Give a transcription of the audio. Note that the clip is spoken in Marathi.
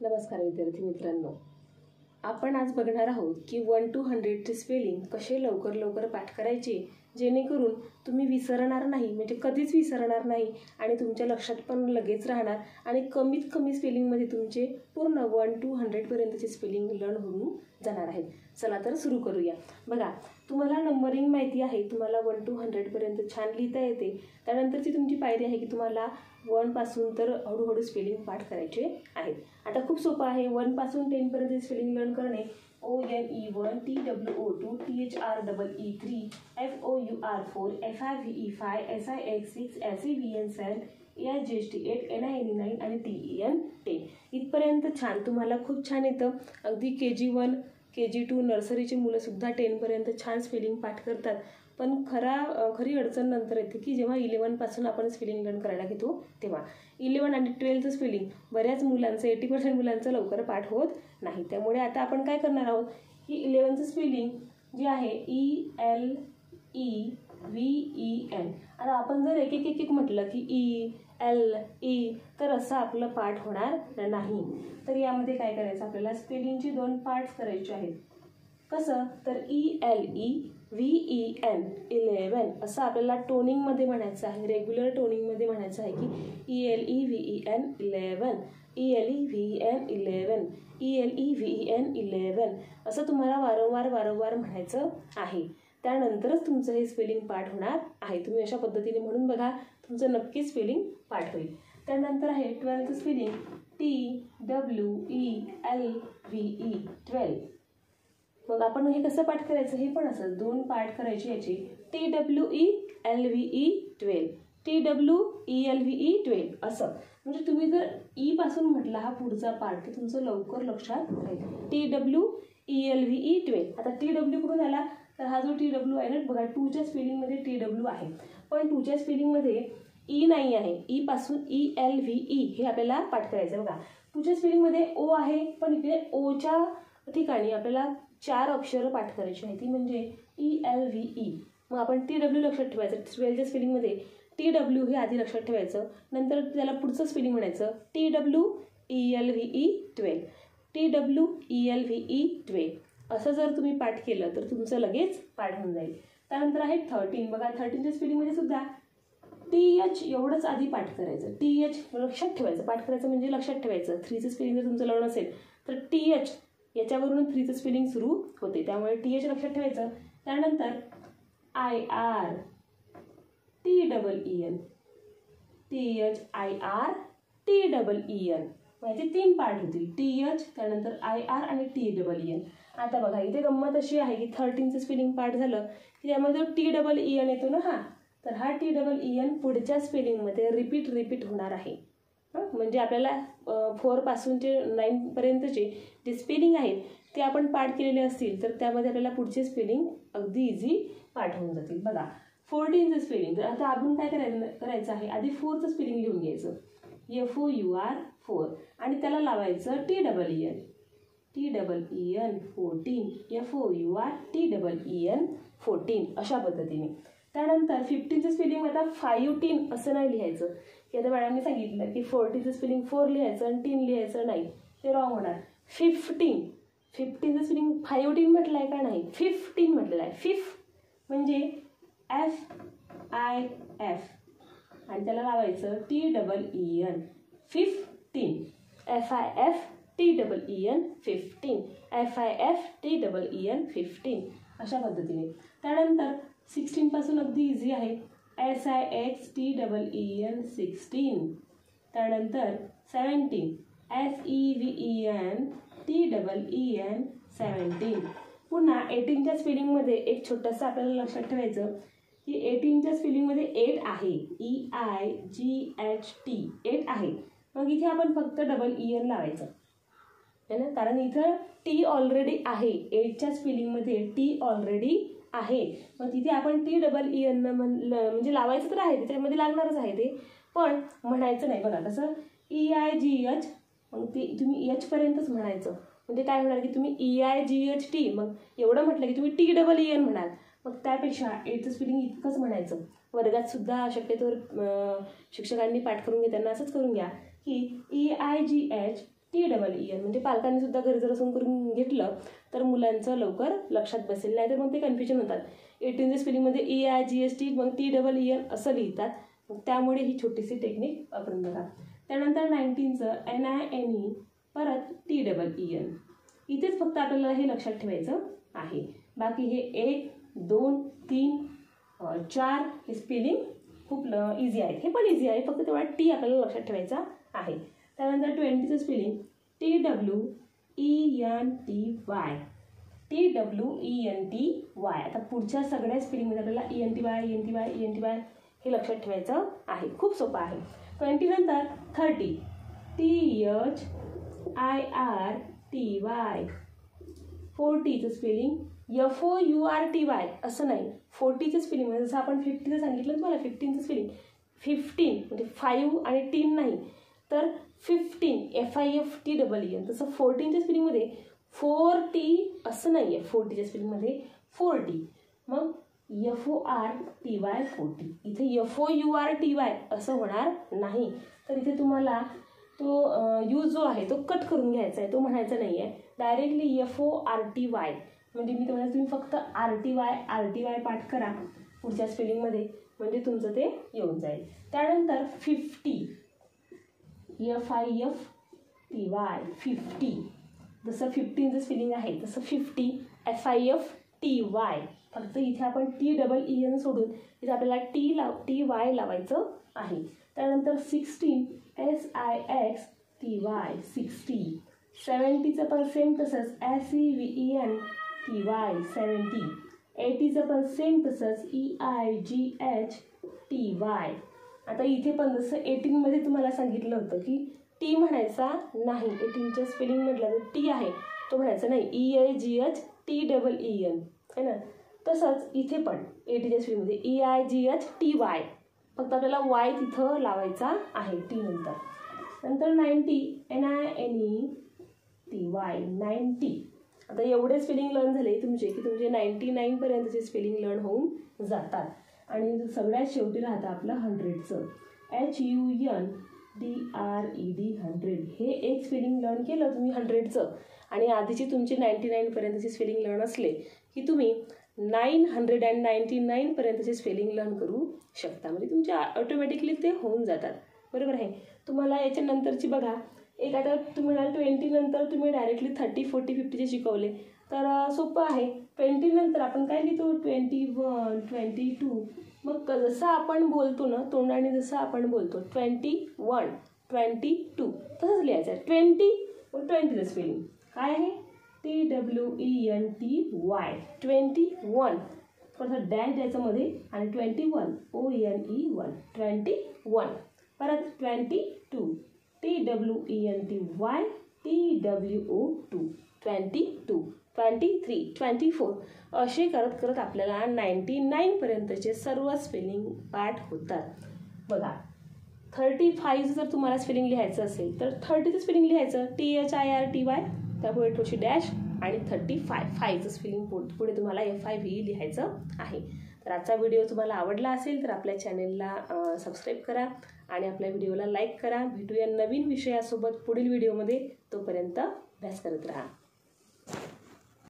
नमस्कार विद्यार्थी मित्रांनो, आपण आज बघणार आहोत की 1 to 100 चे स्पेलिंग कसे लवकर पाठ करायचे जेणेकरून तुम्ही विसरणार नाही, म्हणजे कधीच विसरणार नाही आणि तुमच्या लक्षात पण लगेच राहणार आणि कमीत कमी स्पेलिंगमध्ये तुमचे पूर्ण 1 to 100 पर्यंतचे स्पेलिंग लर्न होऊन जाणार आहेत. चला तर सुरू करूया. बघा, तुम्हाला नंबरिंग माहिती आहे, तुम्हाला 1 to 100 पर्यंत छान लिहिता येते. त्यानंतरची तुमची पायरी आहे की तुम्हाला 1 पासून तर हळूहळू स्पेलिंग पाठ करायचे आहेत. आता खूप सोपं आहे. 1 पासून 10 पर्यंत स्पेलिंग लर्न करणे. ONE1 TWO2 THREE3 FOUR4 FIVE5 SIX6 SEVN7 AIGST8 NINE9 आणि TEN10 इथपर्यंत छान, तुम्हाला खूप छान येतं. अगदी KG1 KG2 नर्सरीची मुलंसुद्धा 10 पर्यंत छान स्पेलिंग पाठ करतात. पण खरी अडचण नंतर येते की जेव्हा 11 पासून आपण स्पेलिंग लर्न करायला घेतो तेव्हा 11 आणि 12चं स्पेलिंग बऱ्याच मुलांचं 80% मुलांचं लवकर पाठ होत नाही. त्यामुळे आता आपण काय करणार आहोत की 11चं स्पेलिंग जे आहे ELEVEN. आता आपण जर एक म्हटलं की ELE तर असं आपलं पाठ होणार नाही. तर यामध्ये काय करायचं, आपल्याला स्पेलिंगचे 2 पार्ट्स करायचे आहेत. कसं तर ELEVEN 11 असं आपल्याला टोनिंगमध्ये म्हणायचं आहे, रेग्युलर टोनिंगमध्ये म्हणायचं आहे की ELEVEN 11 ELEVEN 11 ELEVEN 11 असं तुम्हाला वारंवार म्हणायचं आहे. त्यानंतरच तुमचं हे स्पेलिंग पाठ होणार आहे. तुम्ही अशा पद्धतीने म्हणून बघा, तुमचं नक्की स्पेलिंग पाठ होईल. त्यानंतर आहे 12चं स्पेलिंग TWELVE 12. मग आपण हे कसं पाठ करायचं, हे पण असं 2 पाठ करायचे याचे. TWELVE 12 TWELVE 12 असं. म्हणजे तुम्ही जर ई पासून म्हटला हा पुढचा पार्ट तर तुमचं लवकर लक्षात राहील. TWELVE 12. आता TW कुठून आला तर हा जो TW आहे ना, बघा 2च्या स्पेलिंगमध्ये TW आहे, पण 2च्या स्पेलिंगमध्ये ई नाही आहे. ई पासून ELVE हे आपल्याला पाठ करायचं. बघा 2च्या स्पेलिंगमध्ये O आहे, पण इकडे ओच्या ठिकाणी आपल्याला 4 अक्षरं पाठ करायची आहे, ती म्हणजे ELVE. मग आपण TW लक्षात ठेवायचं. 12च्या स्पेलिंगमध्ये TW हे आधी लक्षात ठेवायचं, नंतर त्याला पुढचं स्पेलिंग म्हणायचं TWELVE 12 TWELVE 12. असं जर तुम्ही पाठ केलं तर तुमचं लगेच पाठ होऊन जाईल. त्यानंतर आहे 13. बघा 13च्या स्पेलिंगमध्ये सुद्धा TH एवढंच आधी पाठ करायचं. TH लक्षात ठेवायचं, पाठ करायचं म्हणजे लक्षात ठेवायचं. 3चं स्पेलिंग जर तुमचं लर्न असेल तर TH याच्यावरून 3चं स्पेलिंग सुरू होते, त्यामुळे TH लक्षात ठेवायचं. त्यानंतर IR TEEN THIR TEEN याचे 3 पार्ट होतील. TH त्यानंतर IR आणि TEEN. आता बघा इथे गंमत अशी आहे की 13चं स्पेलिंग पाठ झालं की त्यामध्ये जो TEEN येतो ना, तर हा TEEN पुढच्या स्पेलिंगमध्ये रिपीट होणार आहे. म्हणजे आपल्याला 4 पासूनचे 9 पर्यंतचे जे स्पेलिंग आहेत ते आपण पाठ केलेले असतील तर त्यामध्ये आपल्याला पुढचे स्पेलिंग अगदी इझी पाठ होऊन जातील. बघा 14चं स्पेलिंग, तर आता आपण काय करायचं आहे, आधी 4चं स्पेलिंग लिहून घ्यायचं. FOUR 4 आणि त्याला लावायचं TEEN 14 FOUR TEEN 14 अशा पद्धतीने. त्यानंतर 15चं स्पेलिंग आता 15 असं नाही लिहायचं की आता मॅडमने सांगितलं की 14चं स्पेलिंग 4 लिहायचं आणि 3 लिहायचं नाही, ते रॉंग होणार. 15चं स्पेलिंग 15 म्हटलं आहे का नाही, 15 म्हटलेलं आहे. 5 म्हणजे FIF आणि त्याला लावायचं TEEN 15 FIF TEEN 15 FIF TEEN 15 अशा पद्धतीने. त्यानंतर 16 पासून अगदी इझी आहे. SIX TEEN 16. त्यानंतर 17 SEVEN TEEN 17. पुन्हा 18च्या स्पेलिंगमध्ये एक छोटंसं आपल्याला लक्षात ठेवायचं की 18च्या स्पेलिंगमध्ये 8 आहे. EIGHT 8 आहे. मग इथे आपण फक्त EN लावायचं है ना, कारण इथं T ऑलरेडी आहे. 8च्या स्पेलिंगमध्ये T ऑलरेडी आहे. मग तिथे आपण TEEN म्हणजे लावायचं तर आहे, त्याच्यामध्ये लागणारच आहे ते, पण म्हणायचं नाही. बघा कसं EIGH, मग ते तुम्ही H पर्यंतच म्हणायचं. म्हणजे काय होणार की तुम्ही EIGHT मग एवढं म्हटलं की तुम्ही TEEN म्हणाल. मग त्यापेक्षा 8चं स्पेलिंग इतकंच म्हणायचं. वर्गात सुद्धा शक्यतोवर शिक्षकांनी पाठ करून घेताना असंच करून घ्या की EIGH TEEN म्हणजे पालकांनी सुद्धा घरी जर असं करून घेतलं तर मुलांचं लवकर लक्षात बसेल, नाहीतर मग ते कन्फ्युजन होतात. 18च्या स्पेलिंगमध्ये EIGHT मग TEEN असं लिहितात. मग त्यामुळे ही छोटीशी टेक्निक वापरून बघा. त्यानंतर 19चं NINE परत TEEN. इथेच फक्त आपल्याला हे लक्षात ठेवायचं आहे. बाकी हे 1, 2, 3, 4 हे स्पेलिंग खूप इझी आहेत. हे पण इझी आहे, फक्त तेवढा टी आपल्याला लक्षात ठेवायचा आहे. त्यानंतर 20चं स्पेलिंग TWENTY. आता पुढच्या सगळ्या स्पेलिंगमध्ये आपल्याला ENTY हे लक्षात ठेवायचं आहे. खूप सोपं आहे. 20 नंतर 30 THIRTY. 40चं स्पेलिंग FOURTY असं नाही. 40चं स्पेलिंग जसं आपण 50चं सांगितलं तुम्हाला, 15चं स्पेलिंग 15 म्हणजे 5 आणि 3 नाही तर 15 FIFTEEN. तसं 14च्या स्पेलिंगमध्ये 40 असं नाही आहे. 40च्या स्पेलिंगमध्ये 40 मग FORTY 40. इथे FOURTY असं होणार नाही. तर इथे तुम्हाला तो यू जो आहे तो कट करून घ्यायचा आहे, तो म्हणायचा नाही आहे. डायरेक्टली FORTY म्हणजे मी तुम्हाला तुम्ही फक्त RTY पाठ करा पुढच्या स्पेलिंगमध्ये, म्हणजे तुमचं ते येऊन जाईल. त्यानंतर 50 FIFTY. जसं 15चं स्पेलिंग आहे तसं 50 FIFTY. फक्त इथे आपण TEEN सोडून इथे आपल्याला TY लावायचं आहे. त्यानंतर 16 SIXTY 60. 70चं पण सेम तसंच SEVENTY 70. 80चं पण सेम तसंच EIGHTY. आता इथे पण जसं 18मध्ये तुम्हाला सांगितलं होतं की टी म्हणायचा नाही. 18च्या स्पेलिंग म्हटलं तर टी आहे तो म्हणायचा नाही. EIGHTEEN है ना. तसंच इथे पण 80च्या स्पेलिंगमध्ये EIGHTY. फक्त आपल्याला वाय तिथं लावायचा आहे टी नंतर. नंतर 90 NINETY. आता एवढे स्पेलिंग लर्न झाले तुमचे की तुमचे 99पर्यंतचे स्पेलिंग लर्न होऊन जातात. आणि सगळ्यात शेवटी राहतं आपलं 100चं HUNDRED 100. हे एक स्पेलिंग लर्न केलं तुम्ही 100चं आणि आधीची तुमची 99पर्यंतचे स्पेलिंग लर्न असले की तुम्ही 999पर्यंतचे स्पेलिंग लर्न करू शकता. म्हणजे तुमचे ऑटोमॅटिकली ते होऊन जातात. बरोबर आहे. तुम्हाला याच्यानंतरची बघा एक आता तुम्हाला 20 नंतर तुम्ही डायरेक्टली 30, 40, 50चे शिकवले तर सोपं आहे. 20 नंतर आपण काय लिहितो 21, 22. मग जसं आपण बोलतो ना तोंडाने जसं आपण बोलतो 21, 22 तसंच लिहायचं आहे. 20 मग 20चं स्पेलिंग काय आहे TWENTY 21. थोडंसं डॅश द्यायचं मध्ये आणि 21 ONE 21. परत 22 TWENTY TWO 22, 23, 24 असे करत करत आपल्याला 99पर्यंतचे सर्व स्पेलिंग पाठ होतात. बघा 35 जर तुम्हाला स्पेलिंग लिहायचं असेल तर 30चं स्पेलिंग लिहायचं THIRTY त्यापुढे थोडीशी डॅश आणि 35चं स्पेलिंग पुढे तुम्हाला FIVE लिहायचं आहे. तर आजचा व्हिडिओ तुम्हाला आवडला असेल तर आपल्या चॅनेलला सबस्क्राईब करा आणि आपल्या व्हिडिओला लाईक करा. भेटूया नवीन विषयासोबत पुढील व्हिडिओमध्ये. तोपर्यंत अभ्यास करत राहा.